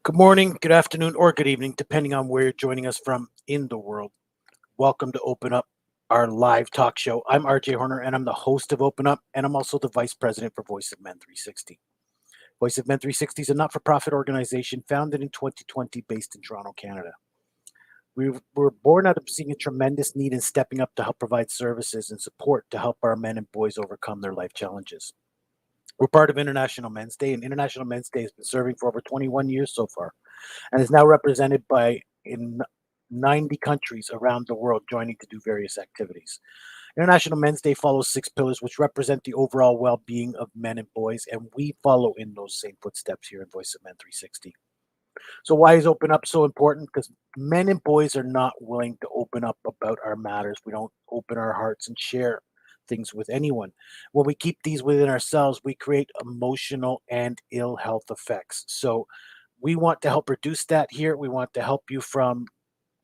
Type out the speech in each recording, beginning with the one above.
Good morning, good afternoon, or good evening, depending on where you're joining us from in the world. Welcome to Open Up, our live talk show. I'm RJ Horner, and I'm the host of Open Up, and I'm also the vice president for Voice of Men 360. Voice of Men 360 is a not for profit organization founded in 2020 based in Toronto, Canada. We were born out of seeing a tremendous need and stepping up to help provide services and support to help our men and boys overcome their life challenges. We're part of International Men's Day, and International Men's Day has been serving for over 21 years so far and is now represented by in 90 countries around the world joining to do various activities. International Men's Day follows six pillars which represent the overall well-being of men and boys, and we follow in those same footsteps here in Voice of Men 360. So why is Open Up so important? Because men and boys are not willing to open up about our matters. We don't open our hearts and share things with anyone. When we keep these within ourselves, we create emotional and ill health effects. So we want to help reduce that here. We want to help you from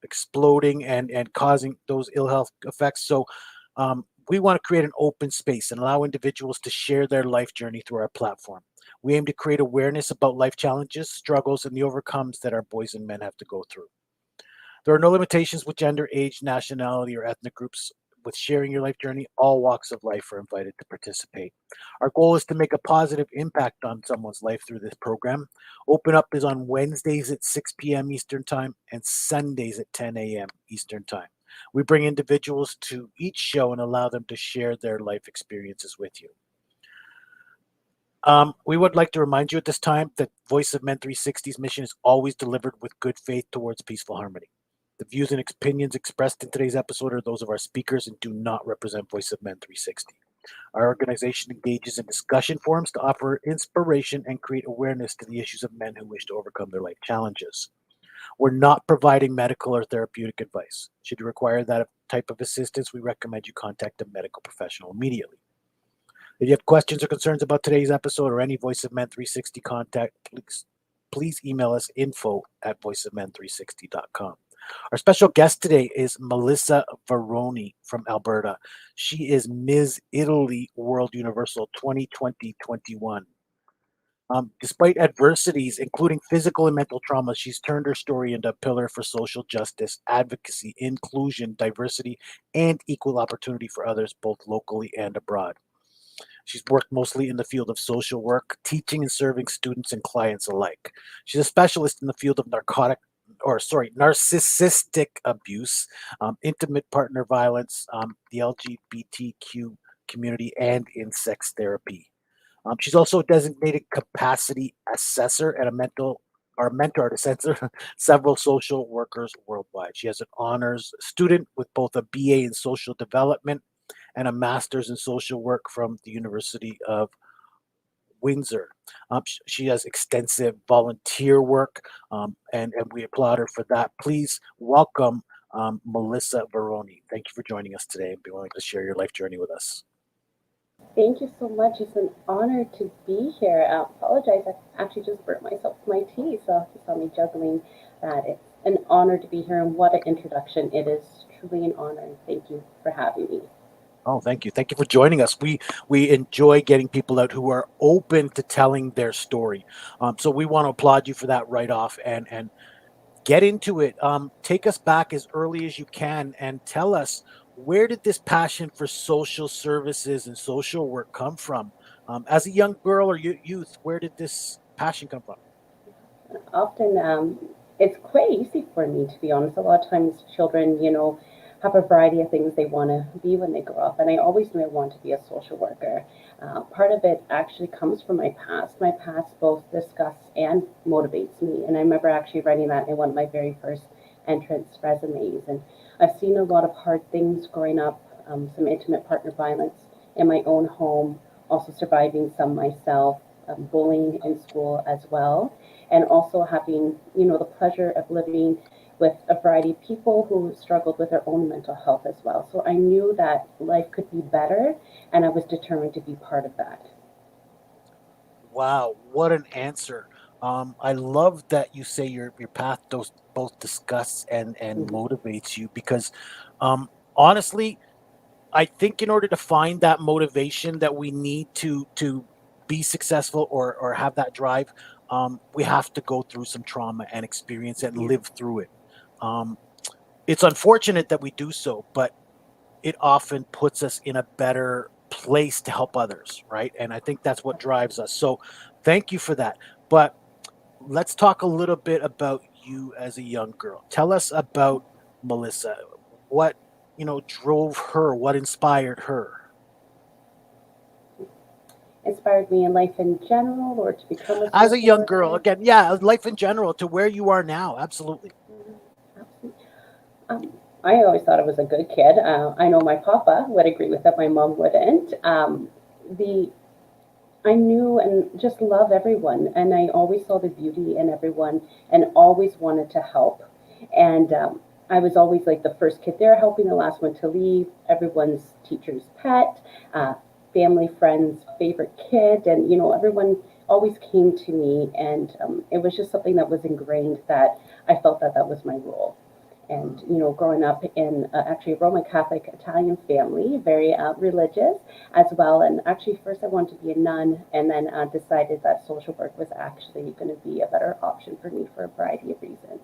exploding and causing those ill health effects. So we want to create an open space and allow individuals to share their life journey through our platform. We aim to create awareness about life challenges, struggles, and the overcomes that our boys and men have to go through. There are no limitations with gender, age, nationality, or ethnic groups. With sharing your life journey, all walks of life are invited to participate. Our goal is to make a positive impact on someone's life through this program. Open Up is on Wednesdays at 6 p.m. Eastern Time and Sundays at 10 a.m. Eastern Time. We bring individuals to each show and allow them to share their life experiences with you. We would like to remind you at this time that Voice of Men 360's mission is always delivered with good faith towards peaceful harmony. The views and opinions expressed in today's episode are those of our speakers and do not represent Voice of Men 360. Our organization engages in discussion forums to offer inspiration and create awareness to the issues of men who wish to overcome their life challenges. We're not providing medical or therapeutic advice. Should you require that type of assistance, we recommend you contact a medical professional immediately. If you have questions or concerns about today's episode or any Voice of Men 360 contact, please email us info at voiceofmen360.com. Our special guest today is Malissa Veroni from Alberta. She is Ms. Italy World Universal 2020-21. Despite adversities, including physical and mental trauma, she's turned her story into a pillar for social justice, advocacy, inclusion, diversity, and equal opportunity for others, both locally and abroad. She's worked mostly in the field of social work, teaching and serving students and clients alike. She's a specialist in the field of narcissistic abuse, intimate partner violence, the LGBTQ community, and in sex therapy. She's also a designated capacity assessor and a mentor to censor several social workers worldwide. She has an honors student with both a BA in social development and a master's in social work from the University of Windsor. She has extensive volunteer work, and we applaud her for that. Please welcome Melissa Veroni. Thank you for joining us today and being willing to share your life journey with us. Thank you so much. It's an honor to be here. I apologize. I actually just burnt myself with my tea, so if you saw me juggling that, it's an honor to be here. And what an introduction! It is truly an honor. And thank you for having me. Oh, thank you. Thank you for joining us. We enjoy getting people out who are open to telling their story. So we want to applaud you for that right off and get into it. Take us back as early as you can and tell us, where did this passion for social services and social work come from? As a young girl or youth, where did this passion come from? Often, it's quite easy for me, to be honest. A lot of times, children, have a variety of things they want to be when they grow up, and I always knew I wanted to be a social worker. Part of it actually comes from my past. My past both disgusts and motivates me, and I remember actually writing that in one of my very first entrance resumes. And I've seen a lot of hard things growing up, some intimate partner violence in my own home, also surviving some myself, bullying in school as well, and also having, the pleasure of living with a variety of people who struggled with their own mental health as well. So I knew that life could be better, and I was determined to be part of that. Wow, what an answer. I love that you say your path those both disgusts and Mhm. motivates you because honestly, I think in order to find that motivation that we need to be successful or have that drive, we have to go through some trauma and experience it and live through it. Um, it's unfortunate that we do so, but it often puts us in a better place to help others, right? And I think that's what drives us. So thank you for that. But let's talk a little bit about you as a young girl. Tell us about Melissa. What, drove her? What inspired her? Inspired me in life in general or to become a As a social young girl, worker. again, yeah, life in general to where you are now. Absolutely. Absolutely. I always thought I was a good kid. I know my papa would agree with that. My mom wouldn't. The I knew and just love everyone, and I always saw the beauty in everyone, and always wanted to help. And I was always like the first kid there, helping the last one to leave. Everyone's teacher's pet, uh, family friends' favorite kid, and everyone always came to me, and it was just something that was ingrained that I felt that that was my role. And growing up in actually a Roman Catholic Italian family, very religious as well. And actually, first I wanted to be a nun, and then decided that social work was actually going to be a better option for me for a variety of reasons.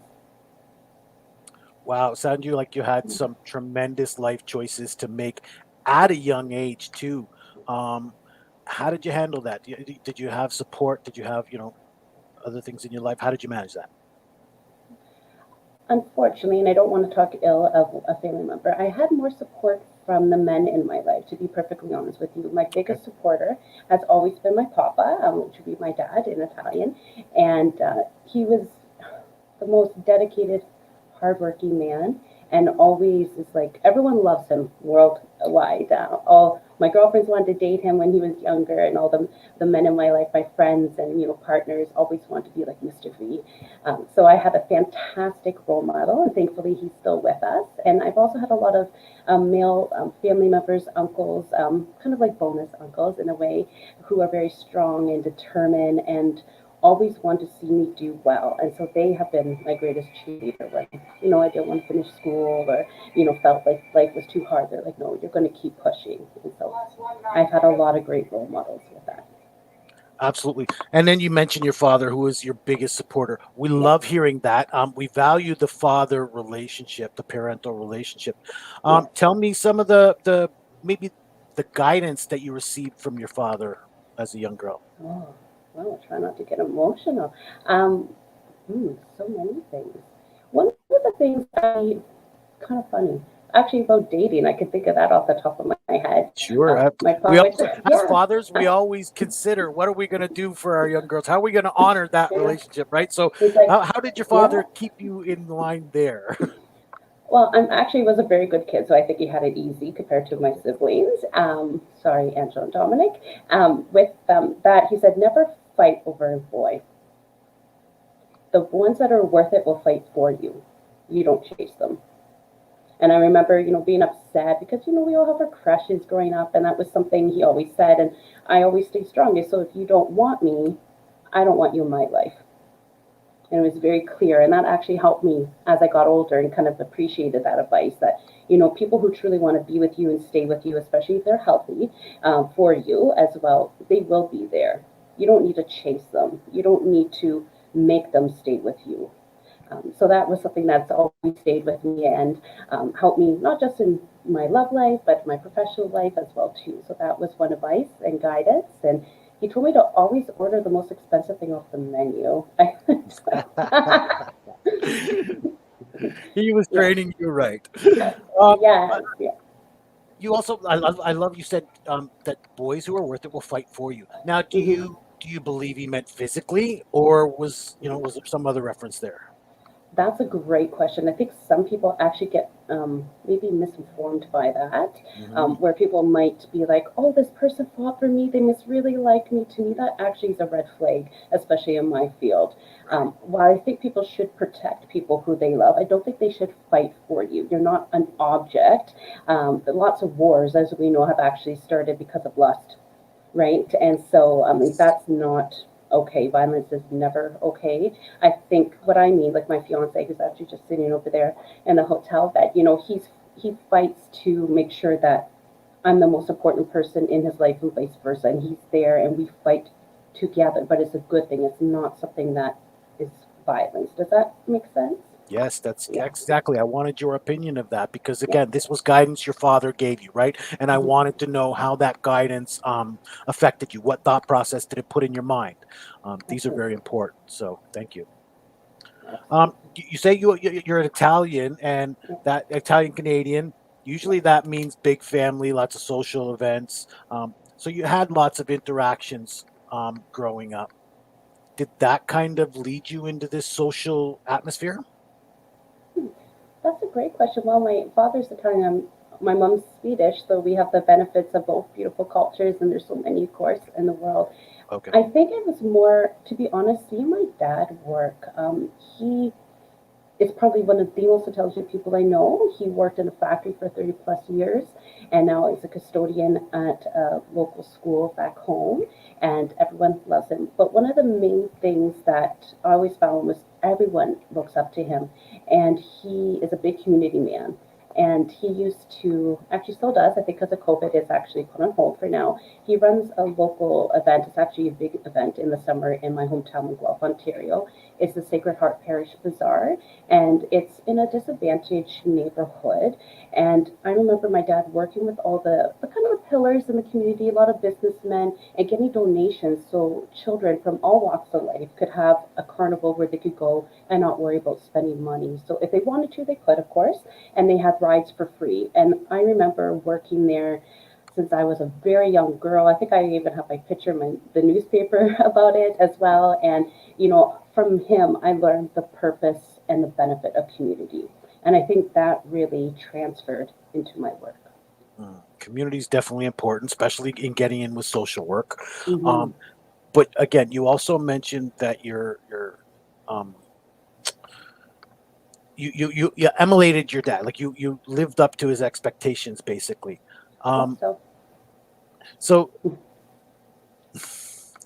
Wow, sounded you like you had some tremendous life choices to make at a young age too. Um, how did you handle that? Did you have support? Did you have, other things in your life? How did you manage that? Unfortunately, and I don't want to talk ill of a family member, I had more support from the men in my life, to be perfectly honest with you. My Okay. biggest supporter has always been my papa, which would be my dad in Italian. And he was the most dedicated, hardworking man, and always is like everyone loves him worldwide. All my girlfriends wanted to date him when he was younger, and all the men in my life, my friends and partners, always want to be like Mr. V. So I had a fantastic role model, and thankfully he's still with us. And I've also had a lot of male family members, uncles, kind of like bonus uncles in a way, who are very strong and determined and always want to see me do well. And so they have been my greatest cheerleader when, I didn't want to finish school or, felt like life was too hard. They're like, no, you're going to keep pushing. And so I've had a lot of great role models with that. Absolutely. And then you mentioned your father, who is your biggest supporter. We Yeah. love hearing that. We value the father relationship, the parental relationship. Yeah. Tell me some of the maybe the guidance that you received from your father as a young girl. Oh, well, try not to get emotional. Um, so many things. One of the things kind of funny. Actually, about dating, I could think of that off the top of my head. Sure. My We father, also, as yeah, fathers, we always consider what are we going to do for our young girls? How are we going to honor that yeah. relationship, right? So, He's like, how did your yeah. father keep you in line there? Well, I'm actually was a very good kid, so I think he had it easy compared to my siblings. Sorry, Angela and Dominic. With that, he said, never fight over a boy. The ones that are worth it will fight for you. You don't chase them. And I remember, being upset because, we all have our crushes growing up, and that was something he always said. And I always stay strong. So if you don't want me, I don't want you in my life. And it was very clear, and that actually helped me as I got older and kind of appreciated that advice that people who truly want to be with you and stay with you, especially if they're healthy, for you as well, they will be there. You don't need to chase them. You don't need to make them stay with you. So that was something that's always stayed with me and helped me not just in my love life but my professional life as well too. So that was one advice and guidance. And he told me to always order the most expensive thing off the menu. He was Yeah, training you right. Um, yes, yeah. you also, I love you said that boys who are worth it will fight for you. Now, do Mhm. you believe he meant physically, or was there some other reference there? That's a great question. I think some people actually get maybe misinformed by that, Hmm. where people might be like, oh, this person fought for me. They must really like me. To me, that actually is a red flag, especially in my field. Right. While I think people should protect people who they love, I don't think they should fight for you. You're not an object. Lots of wars, as we know, have actually started because of lust, right? And so that's not okay. Violence is never okay. I think what I mean, like my fiance, who's actually just sitting over there in the hotel bed, he fights to make sure that I'm the most important person in his life and vice versa, and he's there and we fight together, but it's a good thing. It's not something that is violence. Does that make sense? Yes, that's Yeah, exactly. I wanted your opinion of that because yeah. again, this was guidance your father gave you, right? And I Mhm. wanted to know how that guidance affected you. What thought process did it put in your mind? These are Absolutely, very important. So, thank you. absolutely. You say you're an Italian, and Yeah. that Italian Canadian. Yeah. Usually, that means big family, lots of social events. So you had lots of interactions growing up. Did that kind of lead you into this social atmosphere? Hmm. That's a great question. Well, my father's Italian, my mom's Swedish, so we have the benefits of both beautiful cultures, and there's so many, of course, in the world. Okay. I think it was more, to be honest, seeing my dad work. He is probably one of the most intelligent people I know. He worked in a factory for 30 plus years, and now he's a custodian at a local school back home, and everyone loves him. But one of the main things that I always found was everyone looks up to him, and he is a big community man. And he used to, actually still does, I think because of COVID, it's actually put on hold for now. He runs a local event. It's actually a big event in the summer in my hometown in Guelph, Ontario. It's the Sacred Heart Parish Bazaar, and it's in a disadvantaged neighborhood. And I remember my dad working with all the kind of the pillars in the community, a lot of businessmen, and getting donations so children from all walks of life could have a carnival where they could go and not worry about spending money. So if they wanted to, they could, of course, and they had rides for free. And I remember working there since I was a very young girl. I think I even have my picture in the newspaper about it as well. And from him, I learned the purpose and the benefit of community. And I think that really transferred into my work. Community is definitely important, especially in getting in with social work. Hmm. Um, but again, you also mentioned that um, you emulated your dad, like you lived up to his expectations, basically. Yes, Um, so so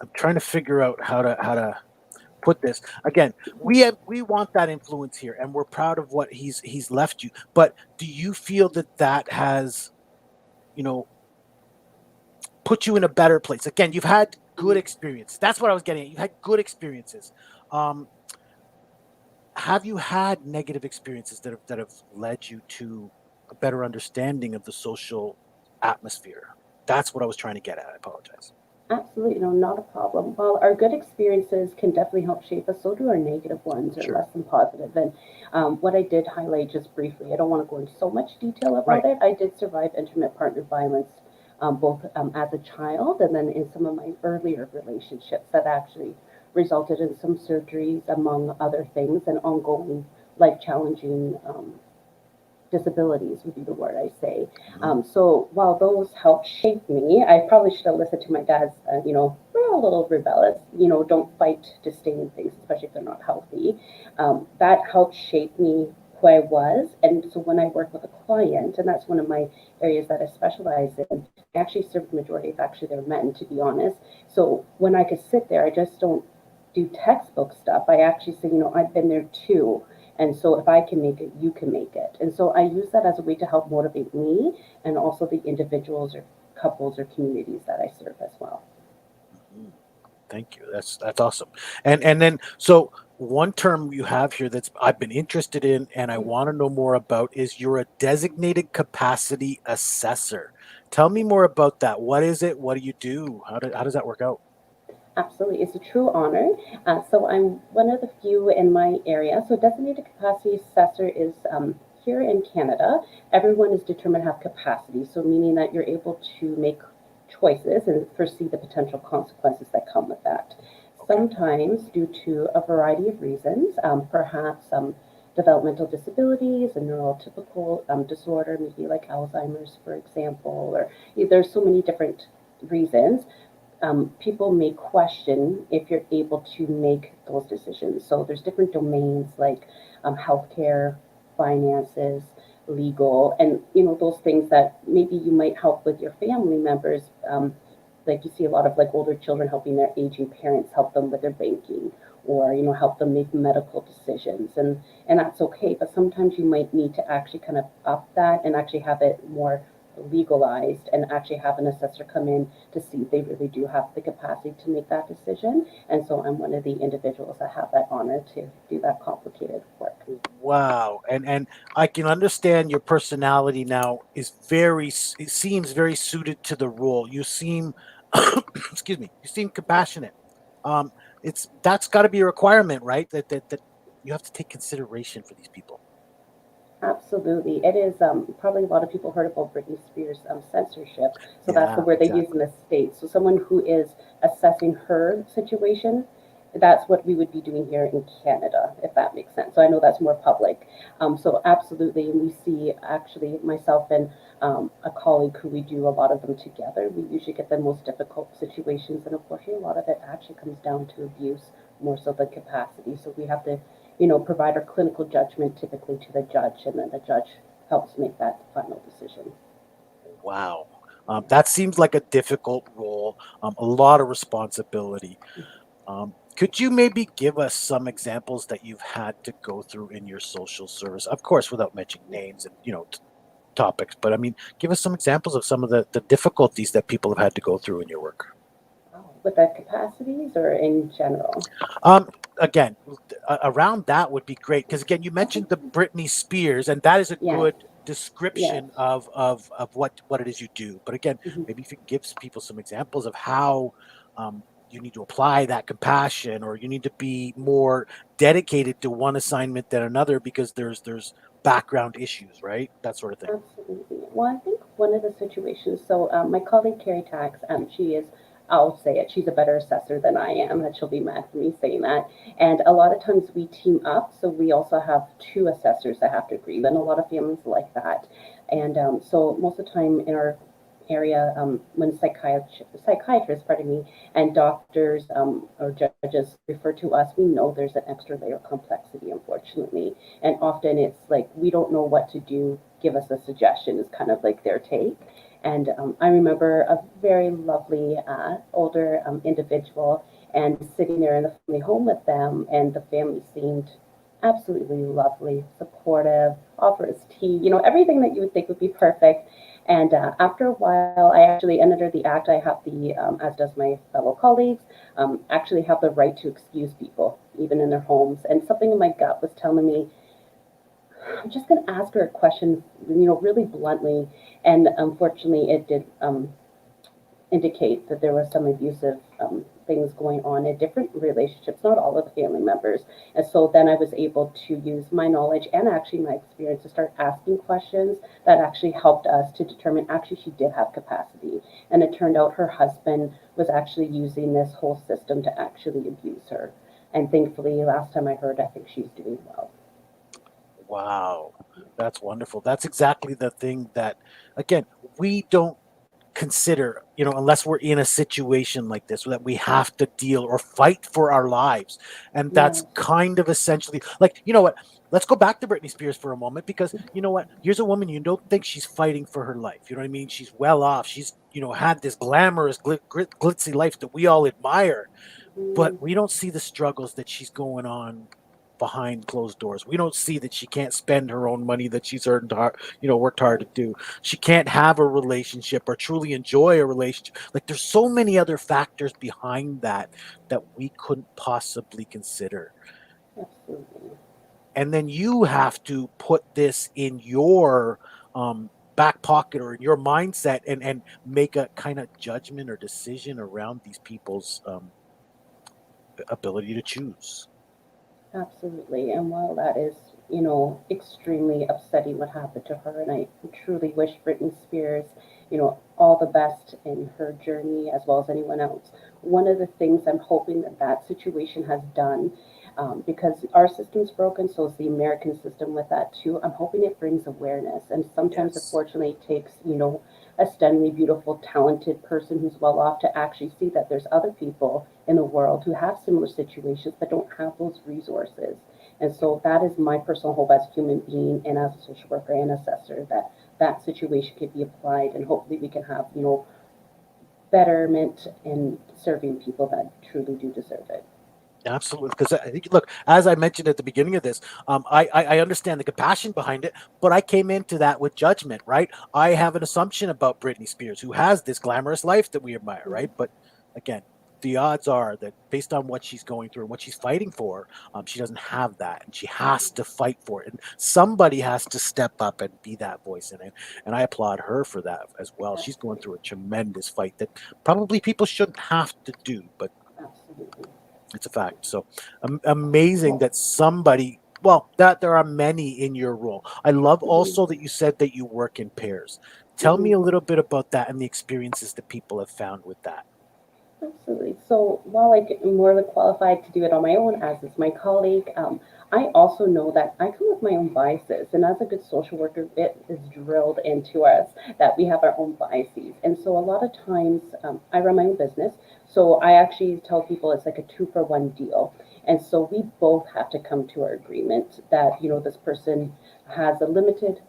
I'm trying to figure out how to put this again. We want that influence here, and we're proud of what he's left you. But do you feel that that has you know put you in a better place? Again, you've had good experience. That's what I was getting at. You had good experiences. Um, have you had negative experiences that have led you to a better understanding of the social atmosphere? That's what I was trying to get at. I apologize. absolutely, no, not a problem. While our good experiences can definitely help shape us, so do our negative ones, or Sure. less than positive. And what I did highlight just briefly, I don't want to go into so much detail about Right. it. I did survive intimate partner violence, both as a child and then in some of my earlier relationships that actually resulted in some surgeries, among other things, and ongoing life challenging disabilities would be the word I say. Mhm. So while those helped shape me, I probably should have listened to my dad's, we're a little rebellious, don't fight to stay in things, especially if they're not healthy. That helped shape me who I was. And so when I work with a client, and that's one of my areas that I specialize in, I actually serve the majority of actually their men, to be honest. So when I could sit there, I just don't do textbook stuff. I actually say, I've been there too. And so if I can make it, you can make it. And so I use that as a way to help motivate me and also the individuals or couples or communities that I serve as well. Mhm. Thank you. That's awesome. And then so one term you have here that's I've been interested in and I want to know more about is you're a designated capacity assessor. Tell me more about that. What is it? What do you do? How does that work out? Absolutely, it's a true honor. So I'm one of the few in my area. So designated capacity assessor is here in Canada. Everyone is determined to have capacity, so meaning that you're able to make choices and foresee the potential consequences that come with that. Okay. Sometimes, due to a variety of reasons, perhaps developmental disabilities, a neurotypical disorder, maybe like Alzheimer's, for example, or there's so many different reasons, people may question if you're able to make those decisions. So there's different domains like healthcare, finances, legal, and those things that maybe you might help with your family members. Like you see a lot of like older children helping their aging parents, help them with their banking, or help them make medical decisions, and that's okay. But sometimes you might need to actually kind of up that and actually have it more legalized and actually have an assessor come in to see if they really do have the capacity to make that decision. And so I'm one of the individuals that have that honor to do that complicated work. Wow. And I can understand your personality now is it seems very suited to the role. You seem excuse me, you seem compassionate. Um it's that's got to be a requirement, right? That you have to take consideration for these people. Absolutely. It is probably a lot of people heard about Britney Spears censorship. So that's the Yeah, word they use in exactly. the States. So someone who is assessing her situation, that's what we would be doing here in Canada, if that makes sense. So I know that's more public. So absolutely. And we see actually myself and a colleague who we do a lot of them together. We usually get the most difficult situations. And unfortunately, a lot of it actually comes down to abuse more so than capacity. So we have to provide our clinical judgment typically to the judge, and then the judge helps make that final decision. Wow. That seems like a difficult role, a lot of responsibility. Could you maybe give us some examples that you've had to go through in your social service? Of course, without mentioning names and topics, but I mean, give us some examples of some of the difficulties that people have had to go through in your work. With the capacities or in general? Um, Again, around that would be great because again, you Okay. mentioned the Britney Spears, and that is a Yes. good Yes. description of what it is you do. But again, Mm-hmm. maybe if you give people some examples of how you need to apply that compassion, or you need to be more dedicated to one assignment than another because there's background issues, right? That sort of thing. Absolutely. Well, I think one of the situations, so my colleague Carrie Tax, she is, I'll say it, she's a better assessor than I am, and she'll be mad for me saying that. And a lot of times we team up, so we also have two assessors that have to agree, and a lot of families like that. And so most of the time in our area, when psychiatrists, pardon me, and doctors or judges refer to us, we know there's an extra layer of complexity, unfortunately. And often it's like, we don't know what to do, give us a suggestion, is kind of like their take. And I remember a very lovely older individual, and sitting there in the family home with them, and the family seemed absolutely lovely, supportive, offer us tea, everything that you would think would be perfect. And after a while, I actually, and under the act, I have as does my fellow colleagues, actually have the right to excuse people, even in their homes. And something in my gut was telling me, I'm just going to ask her a question, really bluntly. And unfortunately, it did indicate that there was some abusive things going on in different relationships, not all of the family members. And so then I was able to use my knowledge and actually my experience to start asking questions that actually helped us to determine actually she did have capacity. And it turned out her husband was actually using this whole system to actually abuse her. And thankfully, last time I heard, I think she's doing well. Wow, that's wonderful. That's exactly the thing that, again, we don't consider, unless we're in a situation like this that we have to deal or fight for our lives. And that's Yes. kind of essentially like, you know what? Let's go back to Britney Spears for a moment because you know what? Here's a woman you don't think she's fighting for her life. You know what I mean? She's well off. She's, had this glamorous, glitzy life that we all admire, but Mm, we don't see the struggles that she's going on behind closed doors. We don't see that she can't spend her own money that she's earned hard, worked hard to do. She can't have a relationship or truly enjoy a relationship. Like there's so many other factors behind that we couldn't possibly consider. absolutely. And then you have to put this in your back pocket or in your mindset and make a kind of judgment or decision around these people's ability to choose. Absolutely. And while that is, extremely upsetting what happened to her, and I truly wish Britney Spears, all the best in her journey as well as anyone else. One of the things I'm hoping that that situation has done, because our system's broken, so is the American system with that too. I'm hoping it brings awareness. And sometimes, Yes. unfortunately, it takes, a stunningly beautiful, talented person who's well off to actually see that there's other people in the world who have similar situations but don't have those resources. And so that is my personal hope as a human being and as a social worker and assessor, that that situation could be applied, and hopefully we can have, betterment in serving people that truly do deserve it. Absolutely, because I think, look, as I mentioned at the beginning of this, I understand the compassion behind it, but I came into that with judgment, right? I have an assumption about Britney Spears, who has this glamorous life that we admire, right? But again, the odds are that based on what she's going through and what she's fighting for, she doesn't have that, and she has to fight for it, and somebody has to step up and be that voice in it. And I applaud her for that as well. She's going Absolutely. through a tremendous fight that probably people shouldn't have to do, but Absolutely. it's a fact. So amazing that somebody, well, that there are many in your role. I love Mhm. also that you said that you work in pairs. Tell me Mhm. a little bit about that and the experiences that people have found with that. Absolutely. So while I'm more than qualified to do it on my own, as is my colleague, I also know that I come with my own biases. And as a good social worker, it is drilled into us that we have our own biases. And so a lot of times, I run my own business. So I actually tell people it's like a 2-for-1 deal. And so we both have to come to our agreement that, this person has a limited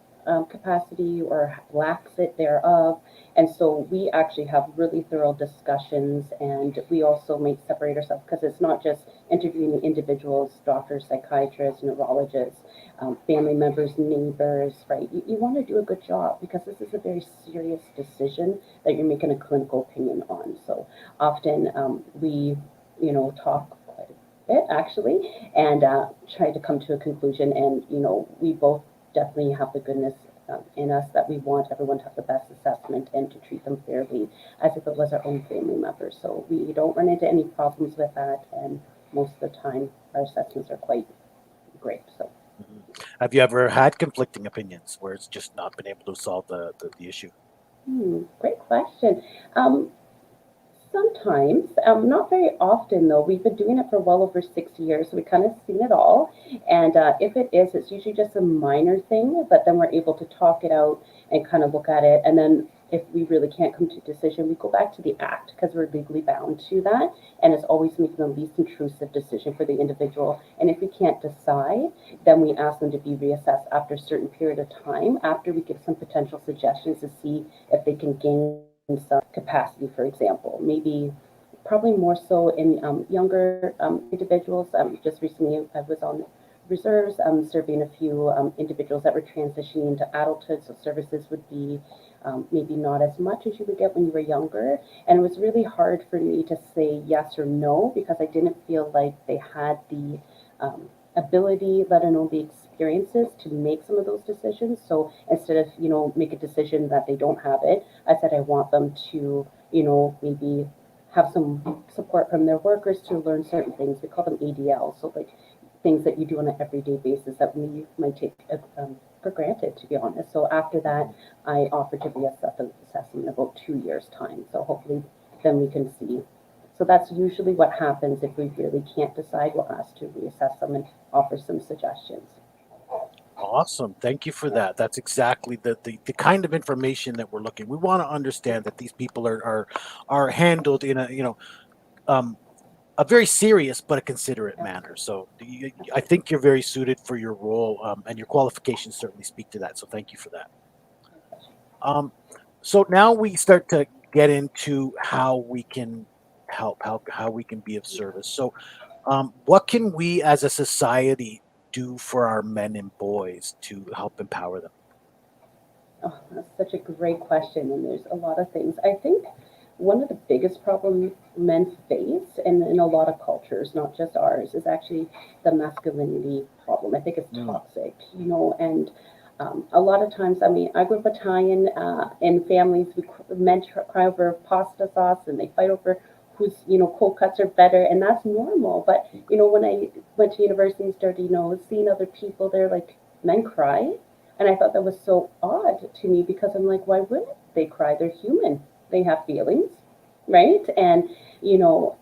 capacity or lacks it thereof, and so we actually have really thorough discussions, and we also may separate ourselves because it's not just interviewing the individuals, doctors, psychiatrists, neurologists, family members, neighbors, right? You want to do a good job because this is a very serious decision that you're making a clinical opinion on. So often we, talk quite a bit actually, and try to come to a conclusion. And, we both definitely have the goodness in us that we want everyone to have the best assessment and to treat them fairly as if it was our own family member. So we don't run into any problems with that, and most of the time our assessments are quite great. So, Mhm. Have you ever had conflicting opinions where it's just not been able to solve the issue? great question. Um, Sometimes, not very often though. We've been doing it for well over 6 years, so we kind of seen it all. And if it is, it's usually just a minor thing, but then we're able to talk it out and kind of look at it. And then if we really can't come to a decision, we go back to the act because we're legally bound to that. And it's always making the least intrusive decision for the individual. And if we can't decide, then we ask them to be reassessed after a certain period of time, after we give some potential suggestions to see if they can gain some capacity, for example. Maybe probably more so in younger individuals. Just recently, I was on reserves serving a few individuals that were transitioning into adulthood, so services would be maybe not as much as you would get when you were younger. And it was really hard for me to say yes or no because I didn't feel like they had the ability, let alone the experiences to make some of those decisions. So instead of, make a decision that they don't have it, I said I want them to, maybe have some support from their workers to learn certain things. We call them ADL, so like things that you do on an everyday basis that we might take for granted, to be honest. So after that, Mhm. I offered to reassess them in about 2 years' time. So hopefully, then we can see. So that's usually what happens if we really can't decide. We'll ask to reassess them and offer some suggestions. Awesome. Thank you for that. That's exactly the kind of information that we're looking. We want to understand that these people are handled in um, a very serious but a considerate manner. So I think you're very suited for your role, and your qualifications certainly speak to that. So thank you for that. Um, so now we start to get into how we can help, how we can be of service. So, what can we as a society do for our men and boys to help empower them? Oh, that's such a great question, and there's a lot of things. I think one of the biggest problems men face, and in a lot of cultures, not just ours, is actually the masculinity problem. I think it's Mm, toxic, and a lot of times, I mean, I grew up Italian in families. Men cry over pasta sauce, and they fight over whose cold cuts are better, and that's normal. But when I went to university and started, seeing other people, they're like, men cry, and I thought that was so odd to me because I'm like, why wouldn't they cry? They're human. They have feelings, right? And, you know,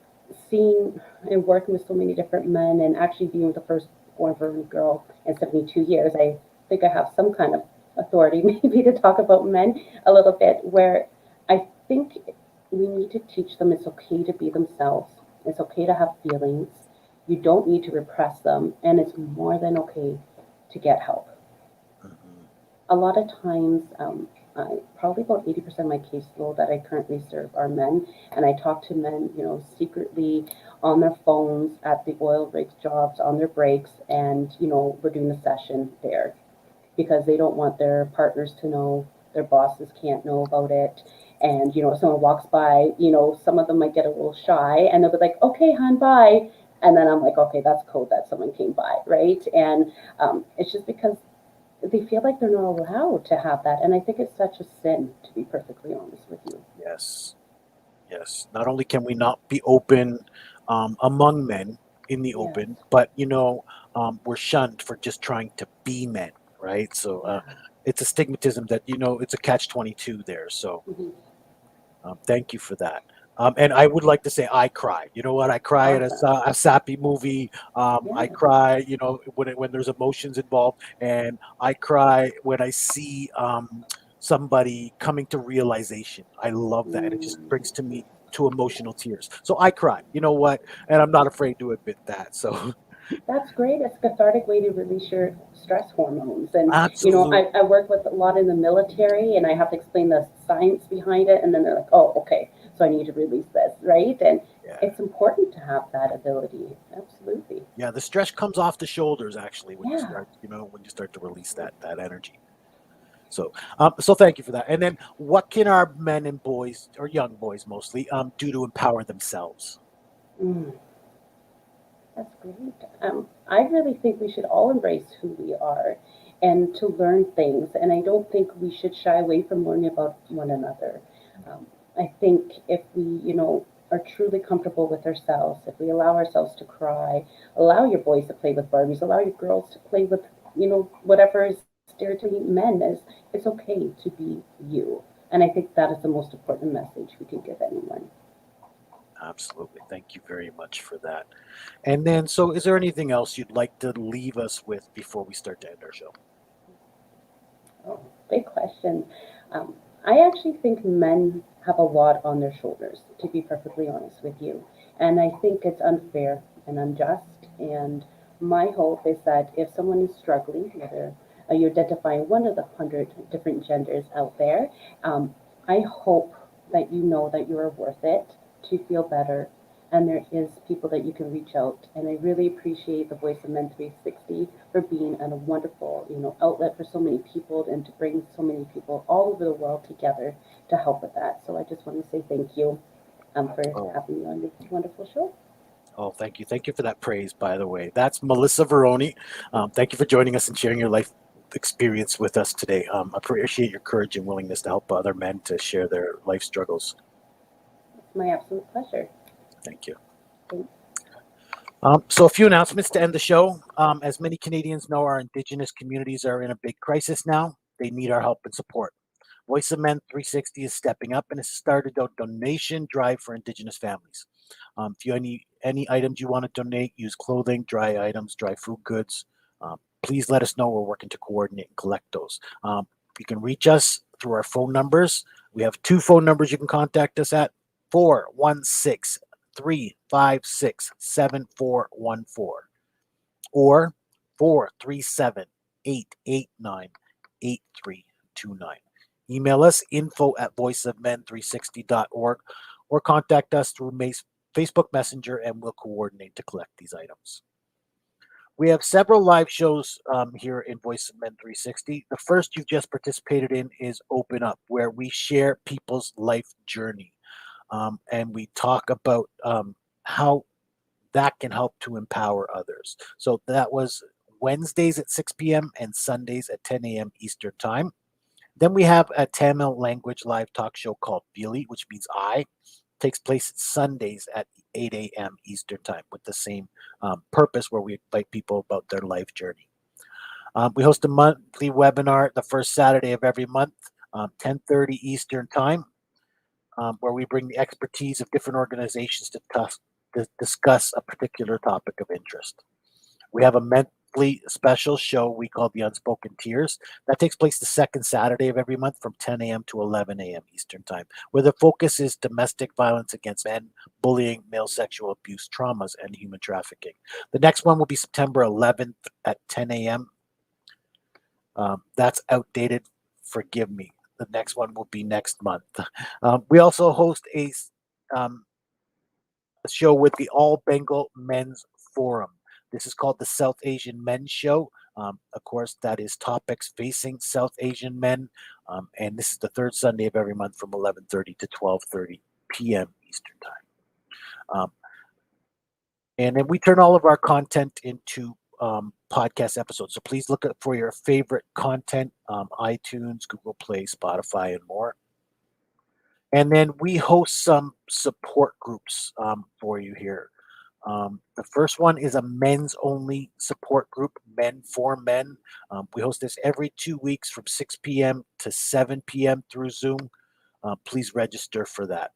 seeing and working with so many different men and actually being the first born Veroni girl in 72 years, I think I have some kind of authority maybe to talk about men a little bit where I think we need to teach them it's okay to be themselves. It's okay to have feelings. You don't need to repress them, and it's more than okay to get help. mhm, A lot of times probably about 80% of my caseload that I currently serve are men, and I talk to men, secretly on their phones at the oil rigs jobs on their breaks, and we're doing a session there because they don't want their partners to know, their bosses can't know about it. And if someone walks by, some of them might get a little shy, and they'll be like, "Okay, hon, bye." And then I'm like, "Okay, that's code that someone came by, right?" And it's just because they feel like they're not allowed to have that, and I think it's such a sin, to be perfectly honest with you. Yes. Yes. Not only can we not be open among men in the Yes. open, but we're shunned for just trying to be men, right? So Yeah. it's a stigmatism that it's a catch-22 there. So Mhm. thank you for that. And I would like to say I cry. You know what? I cry at Awesome. a sappy movie. I Yeah. cry, when there's emotions involved, and I cry when I see somebody coming to realization. I love that, and it just brings to me to emotional tears. So I cry. You know what? And I'm not afraid to admit that. So That's great. It's a cathartic way to release your stress hormones. And, absolutely, I work with a lot in the military, and I have to explain the science behind it. And then they're like, "Oh, okay, so I need to release this," right? And yeah, it's important to have that ability. Absolutely. yeah. The stress comes off the shoulders actually Yeah. when you start to release that energy. So thank you for that. And then, what can our men and boys, or young boys mostly, do to empower themselves? Mm, that's great. I really think we should all embrace who we are and to learn things. And I don't think we should shy away from learning about one another. Um, I think if we, are truly comfortable with ourselves, if we allow ourselves to cry, allow your boys to play with Barbies, allow your girls to play with, whatever is stereotyping men is, it's okay to be you. And I think that is the most important message we can give anyone. Absolutely. Thank you very much for that. And then, so is there anything else you'd like to leave us with before we start to end our show? Oh, big question. Um, I actually think men have a lot on their shoulders, to be perfectly honest with you. And I think it's unfair and unjust. And my hope is that if someone is struggling, whether you identify one of the 100 different genders out there, I hope that you know that you are worth it, to feel better, and there is people that you can reach out. And I really appreciate the Voice of Men 360 for being a wonderful, outlet for so many people and to bring so many people all over the world together to help with that. So I just want to say thank you for Oh, having me on this wonderful show. oh, thank you. Thank you for that praise, by the way. That's Melissa Veroni. Thank you for joining us and sharing your life experience with us today. I appreciate your courage and willingness to help other men to share their life struggles. It's my absolute pleasure. Thank you. Thanks. So, a few announcements to end the show. As many Canadians know, our Indigenous communities are in a big crisis now. They need our help and support. Voice of Men 360 is stepping up and has started a donation drive for Indigenous families. If you any items you want to donate, use clothing, dry items, dry food goods. Please let us know. We're working to coordinate and collect those. You can reach us through our phone numbers. We have two phone numbers you can contact us at: 416-356-7414 or 437-889-8329. Email us info at voiceofmen360.org or contact us through Facebook Messenger and we'll coordinate to collect these items. We have several live shows here in Voice of Men 360. The first you've just participated in is Open Up, where we share people's life journey and we talk about how that can help to empower others. So that was Wednesdays at 6 p.m. and Sundays at 10 a.m. Eastern Time. Then we have a Tamil language live talk show called Billy, which means I. Takes place Sundays at 8 a.m. Eastern Time with the same purpose, where we invite people about their life journey. We host a monthly webinar the first Saturday of every month, 10:30 Eastern Time, where we bring the expertise of different organizations to discuss a particular topic of interest. We have a monthly special show we call the Unspoken Tears. That takes place the second Saturday of every month from 10 a.m. to 11 a.m. Eastern Time, where the focus is domestic violence against men, bullying, male sexual abuse, traumas, and human trafficking. The next one will be September 11th at 10 a.m. That's outdated. Forgive me. the next one will be next month. We also host um, a show with the All Bengal Men's Forum. This is called the South Asian Men's Show. Of course, that is topics facing South Asian men, and this is the third Sunday of every month from 11:30 to 12:30 p.m. Eastern Time. And then we turn all of our content into podcast episodes. So please look for your favorite content, iTunes, Google Play, Spotify, and more. And then we host some support groups for you here. The first one is a men's only support group, Men for Men. We host this every 2 weeks from 6 p.m. to 7 p.m. through Zoom. Please register for that.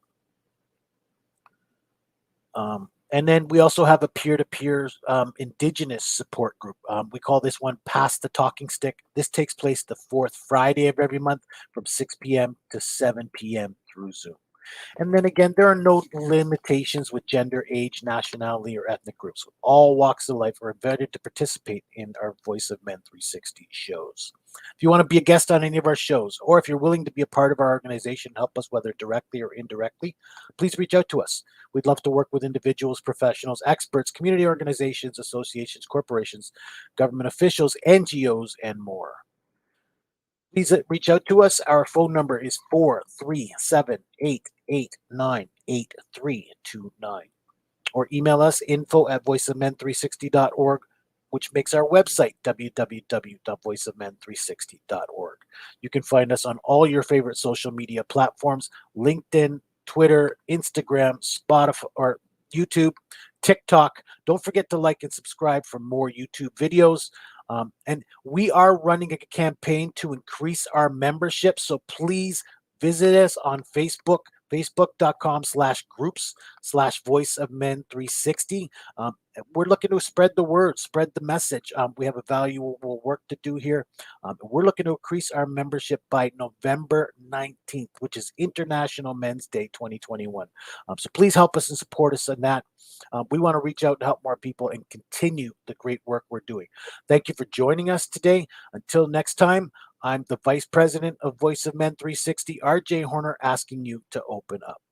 And then we also have a peer-to-peer Indigenous support group. We call this one Pass the Talking Stick. This takes place the fourth Friday of every month from 6 p.m. to 7 p.m. through Zoom. And then again, there are no limitations with gender, age, nationality, or ethnic groups. All walks of life are invited to participate in our Voice of Men 360 shows. If you want to be a guest on any of our shows, or if you're willing to be a part of our organization, help us whether directly or indirectly, please reach out to us. We'd love to work with individuals, professionals, experts, community organizations, associations, corporations, government officials, NGOs, and more. Please reach out to us. Our phone number is 437-889-8329. Or email us info@voiceofmen360.org, which makes our website www.voiceofmen360.org. You can find us on all your favorite social media platforms: LinkedIn, Twitter, Instagram, Spotify, or YouTube, TikTok. Don't forget to like and subscribe for more YouTube videos. And we are running a campaign to increase our membership. So please visit us on Facebook, facebook.com/groups/Voice of Men 360. We're looking to spread the word, spread the message. We have a valuable work to do here. We're looking to increase our membership by November 19th, which is International Men's Day 2021. So please help us and support us in that. We want to reach out and help more people and continue the great work we're doing. Thank you for joining us today. Until next time, I'm the Vice President of Voice of Men 360, RJ Horner, asking you to open up.